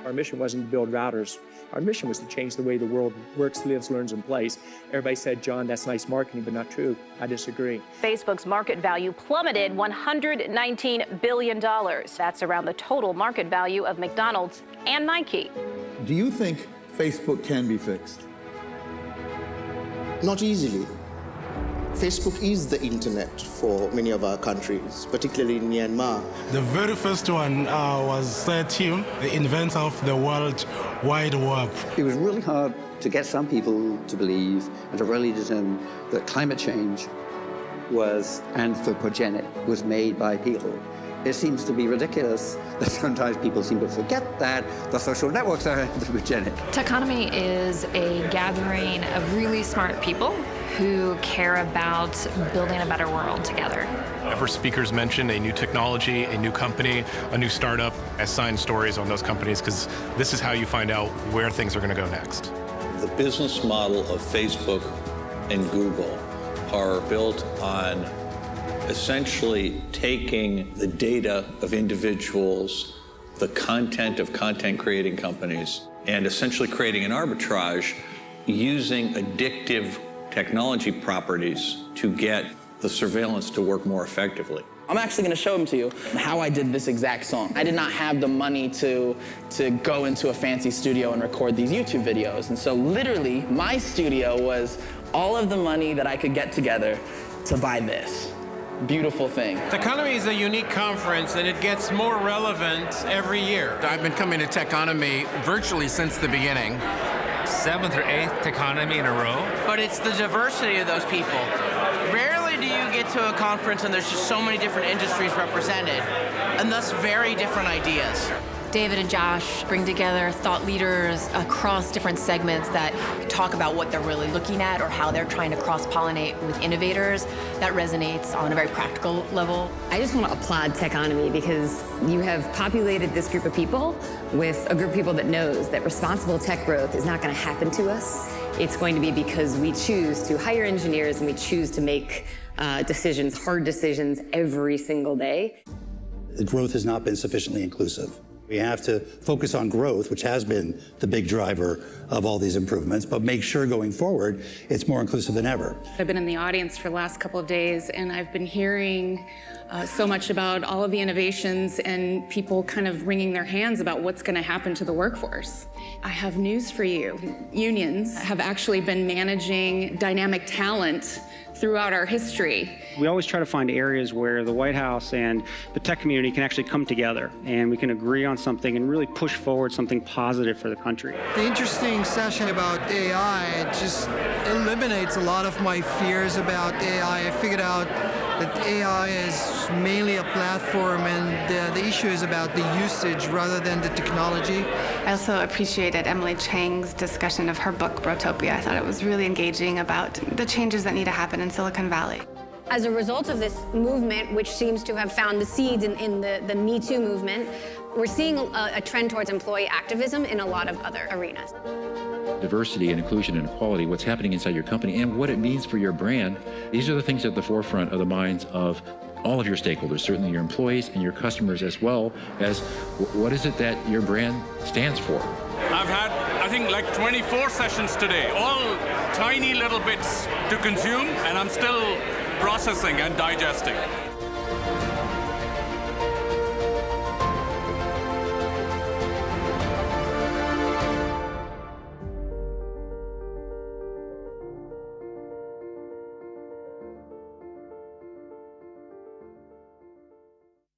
Our mission wasn't to build routers. Our mission was to change the way the world works, lives, learns, and plays. Everybody said, John, that's nice marketing, but not true. I disagree. Facebook's market value plummeted $119 billion. That's around the total market value of McDonald's and Nike. Do you think Facebook can be fixed? Not easily. Facebook is the internet for many of our countries, particularly in Myanmar. The very first one was Sir Tim, the inventor of the World Wide Web. It was really hard to get some people to believe and to really determine that climate change was anthropogenic, was made by people. It seems to be ridiculous that sometimes people seem to forget that the social networks are anthropogenic. Techonomy is a gathering of really smart people who care about building a better world together. Whenever speakers mention a new technology, a new company, a new startup, I assign stories on those companies because this is how you find out where things are going to go next. The business model of Facebook and Google are built on essentially taking the data of individuals, the content of content-creating companies, and essentially creating an arbitrage using addictive technology properties to get the surveillance to work more effectively. I'm actually going to show them to you how I did this exact song. I did not have the money to go into a fancy studio and record these YouTube videos. And so literally, my studio was all of the money that I could get together to buy this beautiful thing. Techonomy is a unique conference, and it gets more relevant every year. I've been coming to Techonomy virtually since the beginning. 7th or 8th Techonomy in a row. But it's the diversity of those people. Rarely do you get to a conference and there's just so many different industries represented, and thus very different ideas. David and Josh bring together thought leaders across different segments that talk about what they're really looking at or how they're trying to cross-pollinate with innovators. That resonates on a very practical level. I just want to applaud Techonomy because you have populated this group of people with a group of people that knows that responsible tech growth is not going to happen to us. It's going to be because we choose to hire engineers and we choose to make decisions, hard decisions every single day. The growth has not been sufficiently inclusive. We have to focus on growth, which has been the big driver of all these improvements, but make sure going forward it's more inclusive than ever. I've been in the audience for the last couple of days, and I've been hearing so much about all of the innovations and people kind of wringing their hands about what's going to happen to the workforce. I have news for you. Unions have actually been managing dynamic talent throughout our history. We always try to find areas where the White House and the tech community can actually come together and we can agree on something and really push forward something positive for the country. The interesting session about AI, it just eliminates a lot of my fears about AI. I figured out that AI is mainly a platform and the issue is about the usage rather than the technology. I also appreciated Emily Chang's discussion of her book, Brotopia. I thought it was really engaging about the changes that need to happen in Silicon Valley. As a result of this movement, which seems to have found the seeds in the Me Too movement, we're seeing a trend towards employee activism in a lot of other arenas. Diversity and inclusion and equality, what's happening inside your company and what it means for your brand, these are the things at the forefront of the minds of all of your stakeholders, certainly your employees and your customers, as well as what is it that your brand stands for. I've had, I think, like 24 sessions today, all tiny little bits to consume, and I'm still processing and digesting.